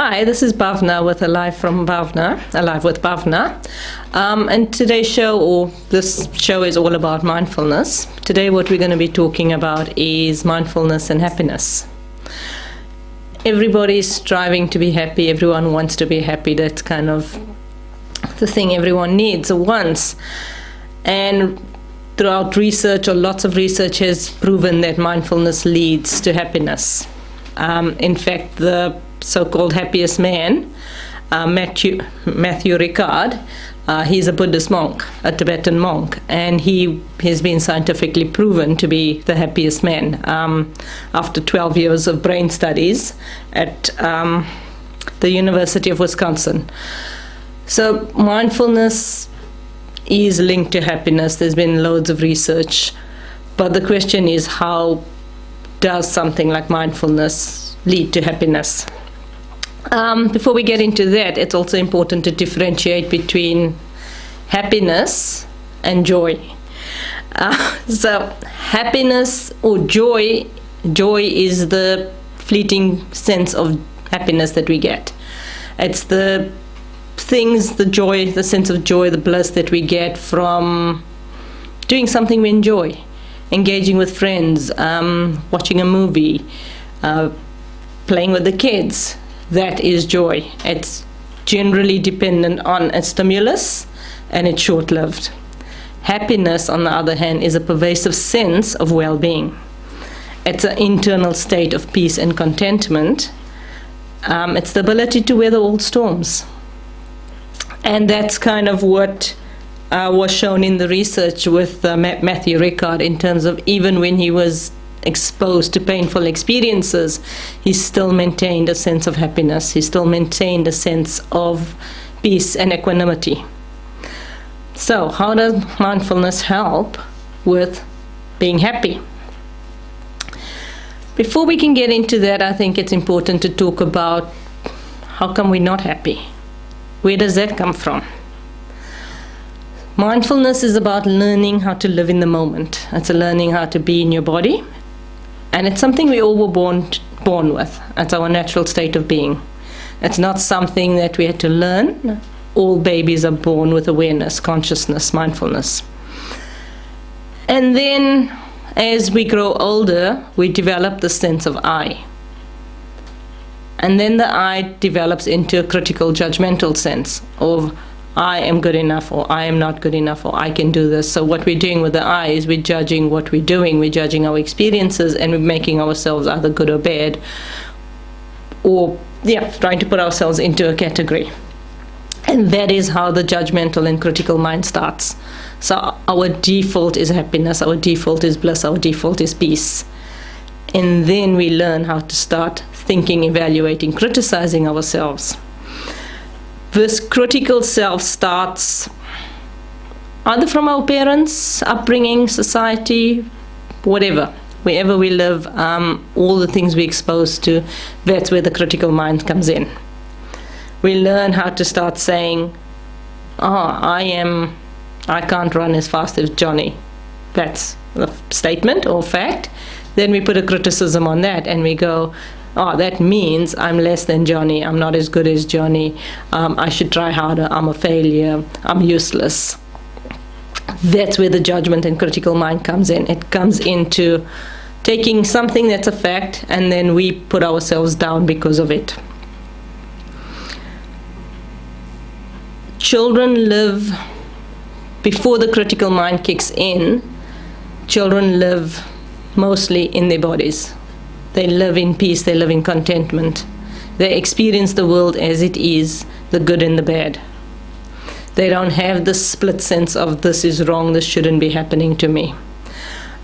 Hi, this is Bhavna with Alive with Bhavna. And today's show, or this show, is all about mindfulness. Today what we're going to be talking about is mindfulness and happiness. Everybody's striving to be happy. Everyone wants to be happy. That's kind of the thing everyone needs or wants. And throughout research, or lots of research, has proven that mindfulness leads to happiness. In fact, the so-called happiest man, Matthew Ricard, he's a Buddhist monk, a Tibetan monk, and he has been scientifically proven to be the happiest man after 12 years of brain studies at the University of Wisconsin. So mindfulness is linked to happiness. There's been loads of research, but the question is, how does something like mindfulness lead to happiness? Before we get into that, it's also important to differentiate between happiness and joy. So happiness or joy is the fleeting sense of happiness that we get. It's the things, the joy, the sense of joy, the bliss that we get from doing something we enjoy, engaging with friends, watching a movie, playing with the kids. That is joy. It's generally dependent on a stimulus, and it's short-lived. Happiness, on the other hand, is a pervasive sense of well-being. It's an internal state of peace and contentment. It's the ability to weather all storms. And that's kind of what was shown in the research with Matthew Ricard, in terms of even when he was exposed to painful experiences, he still maintained a sense of happiness. He still maintained a sense of peace and equanimity. So how does mindfulness help with being happy? Before we can get into that, I think it's important to talk about how come we're not happy. Where does that come from? Mindfulness is about learning how to live in the moment. It's learning how to be in your body. And it's something we all were born with. It's our natural state of being. It's not something that we had to learn. All babies are born with awareness, consciousness, mindfulness. And then as we grow older, we develop the sense of I. And then the I develops into a critical, judgmental sense of I am good enough, or I am not good enough, or I can do this. So what we're doing with the I is we're judging what we're doing, we're judging our experiences, and we're making ourselves either good or bad, or trying to put ourselves into a category. And that is how the judgmental and critical mind starts. So our default is happiness, our default is bliss, our default is peace. And then we learn how to start thinking, evaluating, criticizing ourselves. This critical self starts either from our parents, upbringing, society, whatever, wherever we live, all the things we're exposed to, that's where the critical mind comes in. We learn how to start saying, I can't run as fast as Johnny. That's a statement or fact. Then we put a criticism on that, and we go, that means I'm less than Johnny, I'm not as good as Johnny, I should try harder, I'm a failure, I'm useless. That's where the judgment and critical mind comes in. It comes into taking something that's a fact, and then we put ourselves down because of it. Children live, before the critical mind kicks in, children live mostly in their bodies. They live in peace, they live in contentment. They experience the world as it is, the good and the bad. They don't have the split sense of this is wrong, this shouldn't be happening to me.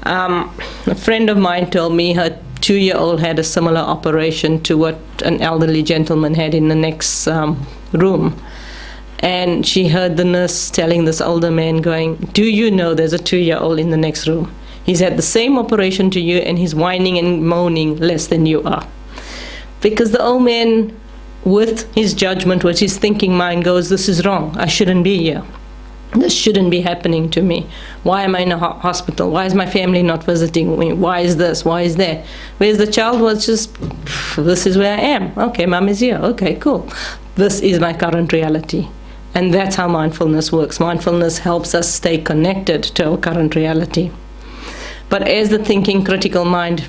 A friend of mine told me her 2-year-old had a similar operation to what an elderly gentleman had in the next room. And she heard the nurse telling this older man going, do you know there's a 2-year-old in the next room? He's had the same operation to you, and he's whining and moaning less than you are. Because the old man, with his judgment, with his thinking mind, goes, this is wrong, I shouldn't be here. This shouldn't be happening to me. Why am I in a hospital? Why is my family not visiting me? Why is this? Why is that? Whereas the child was just, this is where I am. Okay, mom is here. Okay, cool. This is my current reality. And that's how mindfulness works. Mindfulness helps us stay connected to our current reality. But as the thinking critical mind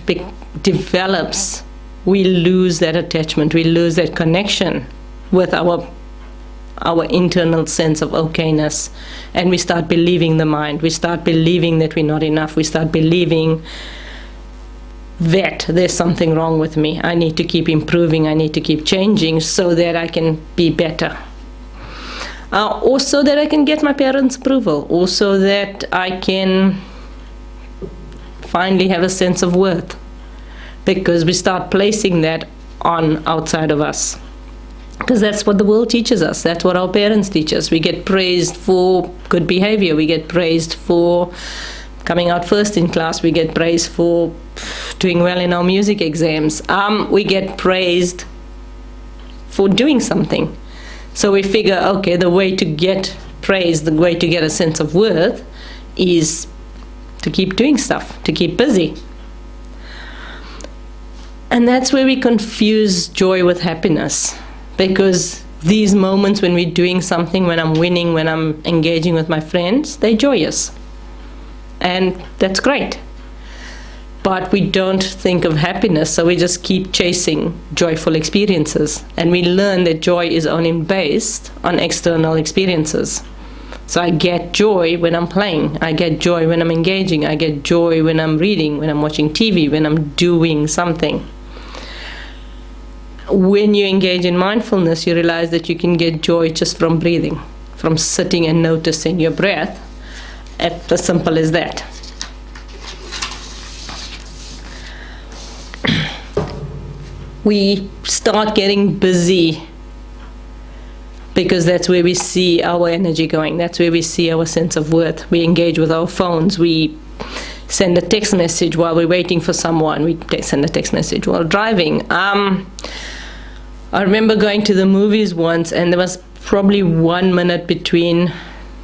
develops, we lose that attachment. We lose that connection with our internal sense of okayness, and we start believing the mind. We start believing that we're not enough. We start believing that there's something wrong with me. I need to keep improving. I need to keep changing so that I can be better. Also that I can get my parents' approval. Also that I can finally have a sense of worth, because we start placing that on outside of us. Because that's what the world teaches us. That's what our parents teach us. We get praised for good behavior. We get praised for coming out first in class. We get praised for doing well in our music exams. We get praised for doing something. So we figure, okay, the way to get praise, the way to get a sense of worth is to keep doing stuff, to keep busy. And that's where we confuse joy with happiness. Because these moments when we're doing something, when I'm winning, when I'm engaging with my friends, they're joyous. And that's great. But we don't think of happiness, so we just keep chasing joyful experiences. And we learn that joy is only based on external experiences. So I get joy when I'm playing. I get joy when I'm engaging. I get joy when I'm reading, when I'm watching TV, when I'm doing something. When you engage in mindfulness, you realize that you can get joy just from breathing, from sitting and noticing your breath. It's as simple as that. We start getting busy because that's where we see our energy going. That's where we see our sense of worth. We engage with our phones. We send a text message while we're waiting for someone. We send a text message while driving. I remember going to the movies once, and there was probably 1 minute between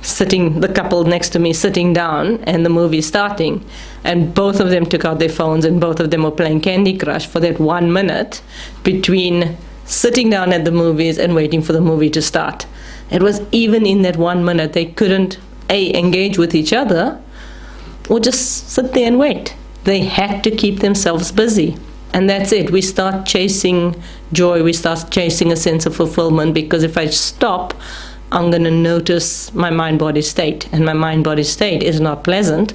the couple next to me sitting down and the movie starting, and both of them took out their phones and both of them were playing Candy Crush for that 1 minute between sitting down at the movies and waiting for the movie to start. It was even in that 1 minute they couldn't engage with each other or just sit there and wait. They had to keep themselves busy. And that's it. We start chasing joy. We start chasing a sense of fulfillment, because if I stop, I'm going to notice my mind-body state. And my mind-body state is not pleasant.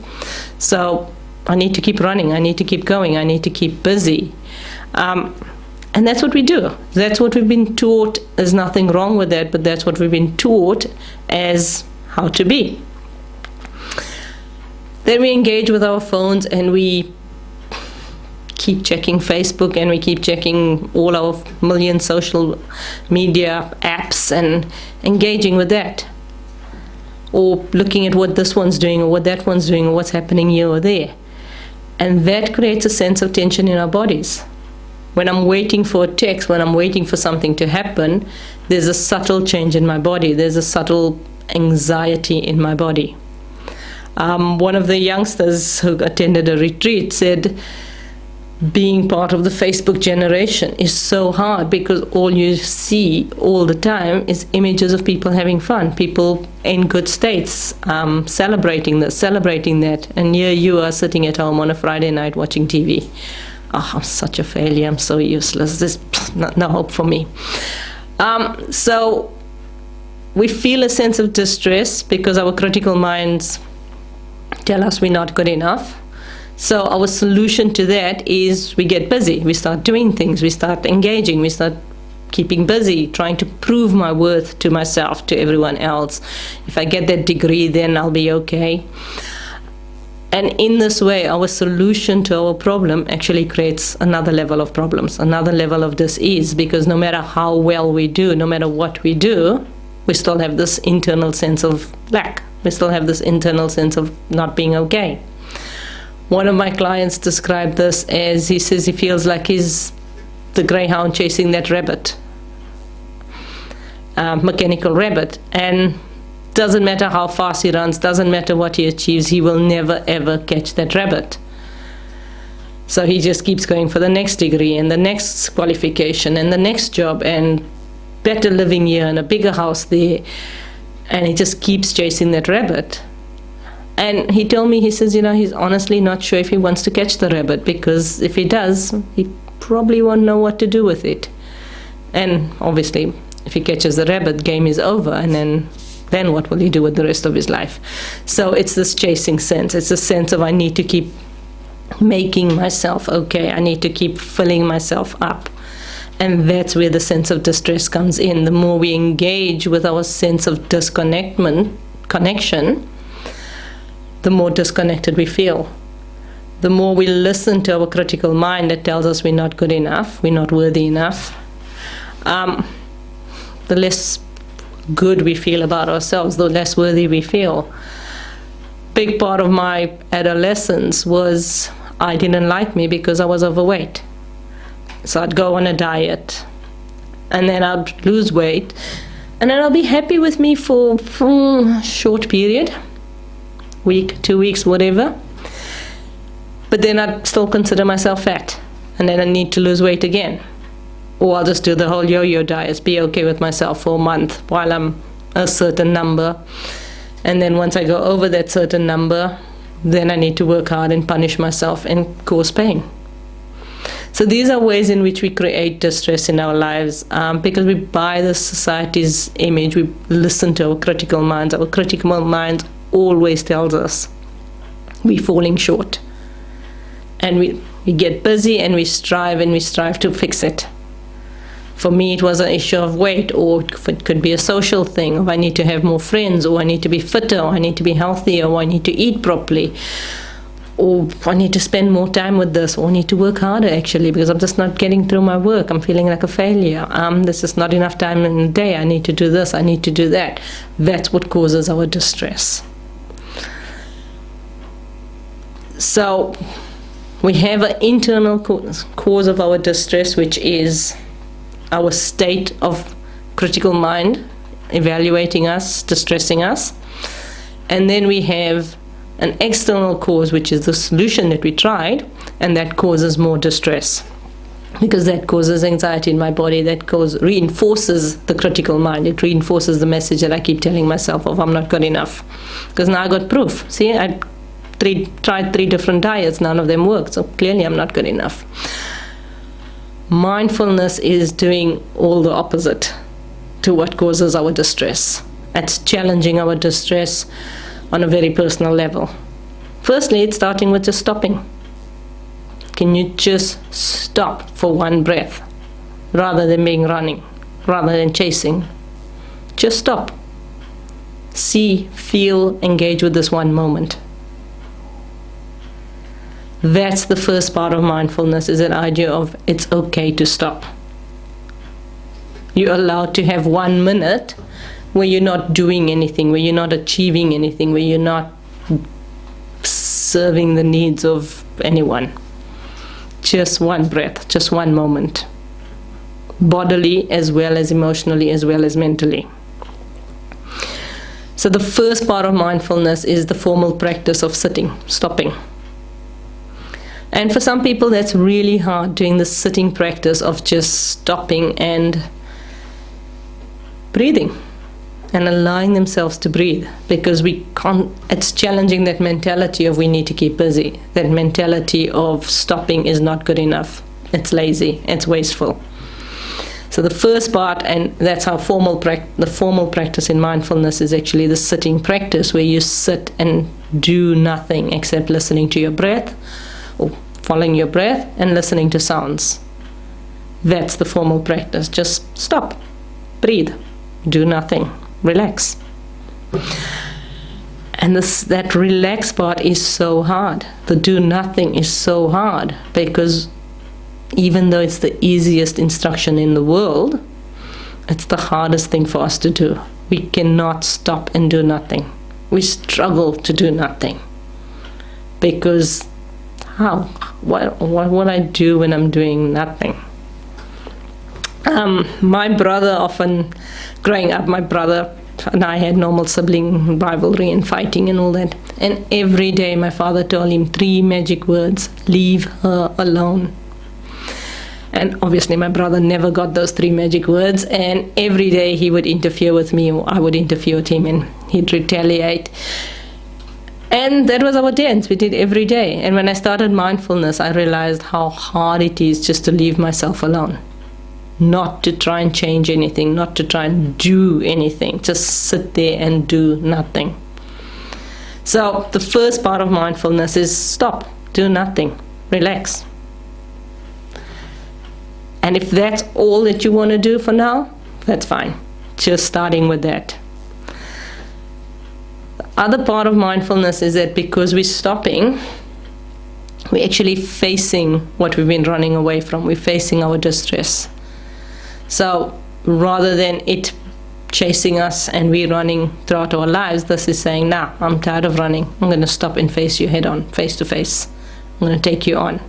So I need to keep running. I need to keep going. I need to keep busy. And that's what we do. That's what we've been taught. There's nothing wrong with that, but that's what we've been taught as how to be. Then we engage with our phones and we keep checking Facebook and we keep checking all our million social media apps and engaging with that. Or looking at what this one's doing or what that one's doing or what's happening here or there. And that creates a sense of tension in our bodies. When I'm waiting for a text, when I'm waiting for something to happen, there's a subtle change in my body. There's a subtle anxiety in my body. One of the youngsters who attended a retreat said, being part of the Facebook generation is so hard because all you see all the time is images of people having fun, people in good states, celebrating this, celebrating that, and here you are sitting at home on a Friday night watching TV. Oh, I'm such a failure, I'm so useless, there's no hope for me. So we feel a sense of distress because our critical minds tell us we're not good enough. So our solution to that is we get busy, we start doing things, we start engaging, we start keeping busy, trying to prove my worth to myself, to everyone else. If I get that degree, then I'll be okay. And in this way, our solution to our problem actually creates another level of problems, another level of dis-ease, because no matter how well we do, no matter what we do, we still have this internal sense of lack. We still have this internal sense of not being okay. One of my clients described this as, he says he feels like he's the greyhound chasing that rabbit, mechanical rabbit. And Doesn't matter how fast he runs, doesn't matter what he achieves, he will never ever catch that rabbit. So he just keeps going for the next degree and the next qualification and the next job and better living here and a bigger house there. And he just keeps chasing that rabbit. And he told me, he says, he's honestly not sure if he wants to catch the rabbit, because if he does, he probably won't know what to do with it. And obviously, if he catches the rabbit, game is over, and then what will he do with the rest of his life? So it's this chasing sense. It's a sense of I need to keep making myself okay. I need to keep filling myself up. And that's where the sense of distress comes in. The more we engage with our sense of connection, the more disconnected we feel. The more we listen to our critical mind that tells us we're not good enough, we're not worthy enough, the less good we feel about ourselves, the less worthy we feel. Big part of my adolescence was I didn't like me because I was overweight. So I'd go on a diet, and then I'd lose weight, and then I'll be happy with me for a short period, week, 2 weeks, whatever. But then I'd still consider myself fat, and then I need to lose weight again. Or I'll just do the whole yo-yo diet, be okay with myself for a month while I'm a certain number. And then once I go over that certain number, then I need to work hard and punish myself and cause pain. So these are ways in which we create distress in our lives, because we buy the society's image. We listen to our critical minds. Our critical mind always tells us we're falling short. And we get busy and we strive to fix it. For me, it was an issue of weight, or it could be a social thing, or I need to have more friends, or I need to be fitter, or I need to be healthier, or I need to eat properly, or I need to spend more time with this, or I need to work harder actually, because I'm just not getting through my work. I'm feeling like a failure. This is not enough time in the day. I need to do this, I need to do that. That's what causes our distress. So we have an internal cause of our distress, which is our state of critical mind, evaluating us, distressing us. And then we have an external cause, which is the solution that we tried, and that causes more distress, because that causes anxiety in my body, that reinforces the critical mind. It reinforces the message that I keep telling myself of I'm not good enough. Because now I got proof. See, I tried 3 different diets, none of them worked, so clearly I'm not good enough. Mindfulness is doing all the opposite to what causes our distress. It's challenging our distress on a very personal level. Firstly, it's starting with just stopping. Can you just stop for one breath, rather than being running, rather than chasing? Just stop. See, feel, engage with this one moment. That's the first part of mindfulness, is that idea of it's okay to stop. You're allowed to have 1 minute where you're not doing anything, where you're not achieving anything, where you're not serving the needs of anyone. Just one breath, just one moment. Bodily as well as emotionally as well as mentally. So the first part of mindfulness is the formal practice of sitting, stopping. And for some people that's really hard, doing the sitting practice of just stopping and breathing and allowing themselves to breathe, because we can't. It's challenging that mentality of we need to keep busy. That mentality of stopping is not good enough. It's lazy, it's wasteful. So the first part, and that's how the formal practice in mindfulness is actually the sitting practice, where you sit and do nothing except listening to your breath, or following your breath and listening to sounds. That's the formal practice. Just stop, breathe, do nothing, relax. And that relax part is so hard. The do nothing is so hard, because even though it's the easiest instruction in the world, it's the hardest thing for us to do. We cannot stop and do nothing. We struggle to do nothing, because how? What would I do when I'm doing nothing? My brother often, growing up, my brother And I had normal sibling rivalry and fighting and all that. And every day my father told him 3 magic words: leave her alone. And obviously my brother never got those 3 magic words, and every day he would interfere with me, or I would interfere with him, and he'd retaliate. And that was our dance. We did every day. And when I started mindfulness, I realized how hard it is just to leave myself alone. Not to try and change anything, not to try and do anything, just sit there and do nothing. So the first part of mindfulness is stop, do nothing, relax. And if that's all that you want to do for now, that's fine. Just starting with that. The other part of mindfulness is that because we're stopping, we're actually facing what we've been running away from. We're facing our distress. So rather than it chasing us and we running throughout our lives, this is saying, nah, I'm tired of running. I'm going to stop and face you head on, face to face. I'm going to take you on.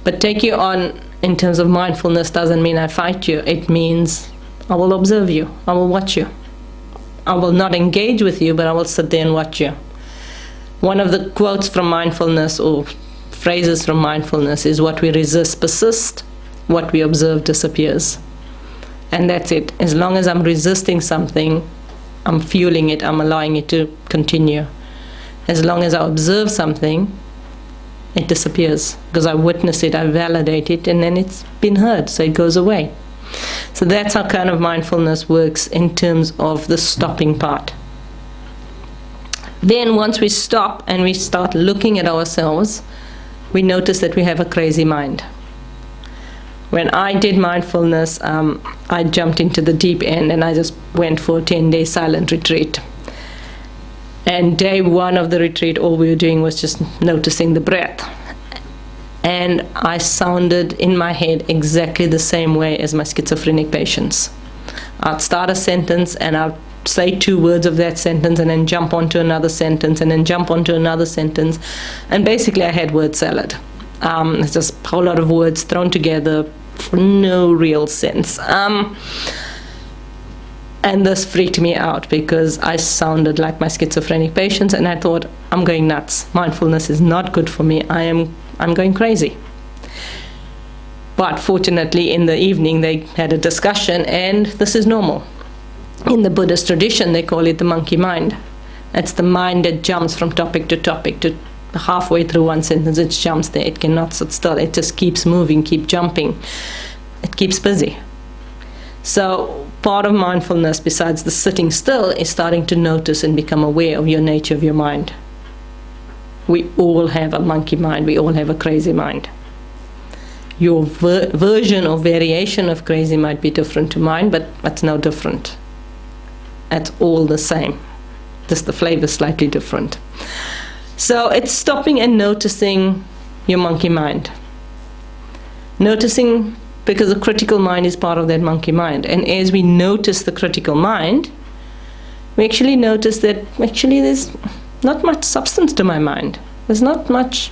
But take you on in terms of mindfulness doesn't mean I fight you. It means I will observe you. I will watch you. I will not engage with you, but I will sit there and watch you. One of the quotes from mindfulness, or phrases from mindfulness, is what we resist persists, what we observe disappears. And that's it. As long as I'm resisting something, I'm fueling it, I'm allowing it to continue. As long as I observe something, it disappears, because I witness it, I validate it, and then it's been heard, so it goes away. So that's how kind of mindfulness works in terms of the stopping part. Then once we stop and we start looking at ourselves, we notice that we have a crazy mind. When I did mindfulness, I jumped into the deep end and I just went for a 10-day silent retreat. And day 1 of the retreat, all we were doing was just noticing the breath. And I sounded in my head exactly the same way as my schizophrenic patients. I'd start a sentence and I'd say 2 words of that sentence and then jump onto another sentence and then jump onto another sentence. And basically I had word salad. It's just a whole lot of words thrown together for no real sense. And this freaked me out because I sounded like my schizophrenic patients, and I thought, I'm going nuts. Mindfulness is not good for me. I'm going crazy. But fortunately, in the evening, they had a discussion, and this is normal. In the Buddhist tradition, they call it the monkey mind. It's the mind that jumps from topic to halfway through one sentence, it jumps there. It cannot sit still. It just keeps moving, keep jumping. It keeps busy. So part of mindfulness, besides the sitting still, is starting to notice and become aware of your nature of your mind. We all have a monkey mind. We all have a crazy mind. Your version or variation of crazy might be different to mine, but that's no different. It's all the same. Just the flavor is slightly different. So it's stopping and noticing your monkey mind. Noticing, because the critical mind is part of that monkey mind. And as we notice the critical mind, we actually notice that actually there's not much substance to my mind. There's not much.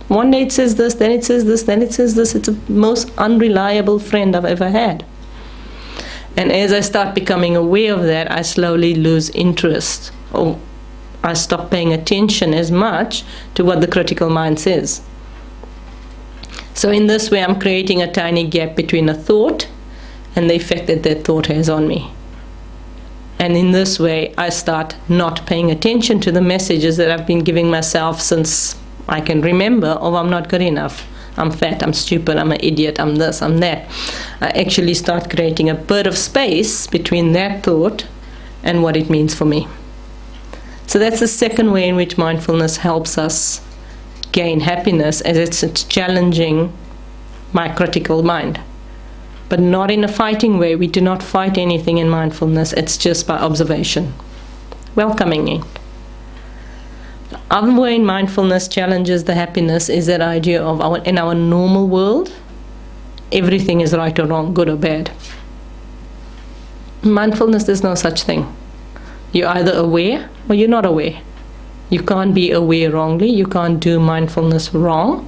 One day it says this, then it says this, then it says this. It's the most unreliable friend I've ever had. And as I start becoming aware of that, I slowly lose interest, or I stop paying attention as much to what the critical mind says. So in this way, I'm creating a tiny gap between a thought and the effect that that thought has on me. And in this way, I start not paying attention to the messages that I've been giving myself since I can remember, oh, I'm not good enough. I'm fat, I'm stupid, I'm an idiot, I'm this, I'm that. I actually start creating a bit of space between that thought and what it means for me. So that's the second way in which mindfulness helps us gain happiness, as it's challenging my critical mind. But not in a fighting way. We do not fight anything in mindfulness. It's just by observation, welcoming it. The other way in mindfulness challenges the happiness is that idea of in our normal world, everything is right or wrong, good or bad. In mindfulness, there's no such thing. You're either aware or you're not aware. You can't be aware wrongly. You can't do mindfulness wrong.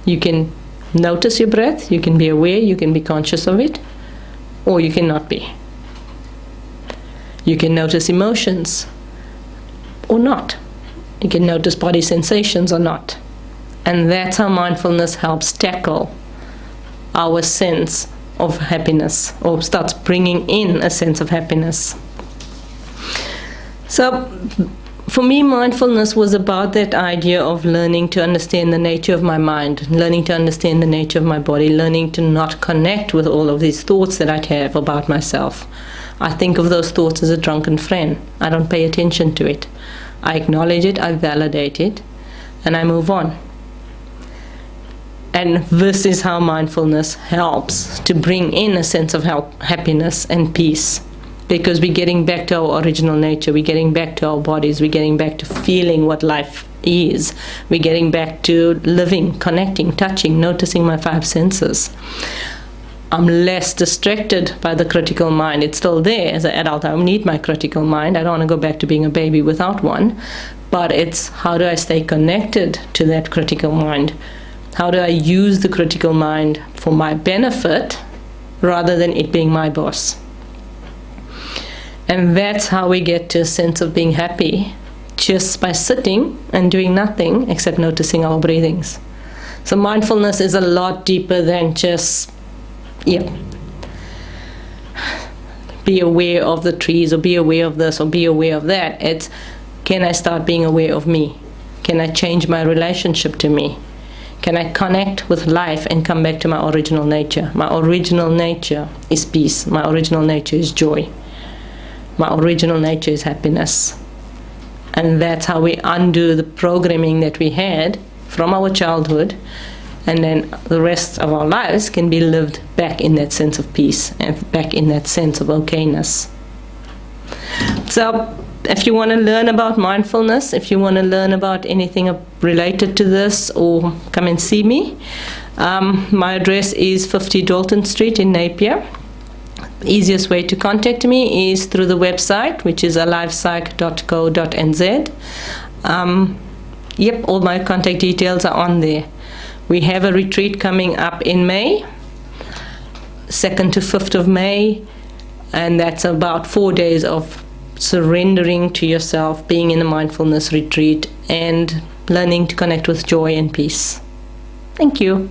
You can notice your breath. You can be aware. You can be conscious of it. Or you cannot be. You can notice emotions or not. You can notice body sensations or not. And that's how mindfulness helps tackle our sense of happiness, or starts bringing in a sense of happiness. So for me, mindfulness was about that idea of learning to understand the nature of my mind, learning to understand the nature of my body, learning to not connect with all of these thoughts that I have about myself. I think of those thoughts as a drunken friend. I don't pay attention to it. I acknowledge it, I validate it, and I move on. And this is how mindfulness helps to bring in a sense of happiness and peace. Because we're getting back to our original nature, we're getting back to our bodies, we're getting back to feeling what life is. We're getting back to living, connecting, touching, noticing my 5 senses. I'm less distracted by the critical mind. It's still there. As an adult, I need my critical mind. I don't want to go back to being a baby without one. But it's how do I stay connected to that critical mind? How do I use the critical mind for my benefit rather than it being my boss? And that's how we get to a sense of being happy, just by sitting and doing nothing except noticing our breathings. So mindfulness is a lot deeper than just, be aware of the trees, or be aware of this, or be aware of that. It's, can I start being aware of me? Can I change my relationship to me? Can I connect with life and come back to my original nature? My original nature is peace. My original nature is joy. My original nature is happiness. And that's how we undo the programming that we had from our childhood, and then the rest of our lives can be lived back in that sense of peace and back in that sense of okayness. So if you want to learn about mindfulness, if you want to learn about anything related to this, or come and see me, my address is 50 Dalton Street in Napier. Easiest way to contact me is through the website, which is alivepsych.co.nz. All my contact details are on there. We have a retreat coming up in May, 2nd to 5th of May, and that's about 4 days of surrendering to yourself, being in a mindfulness retreat, and learning to connect with joy and peace. Thank you.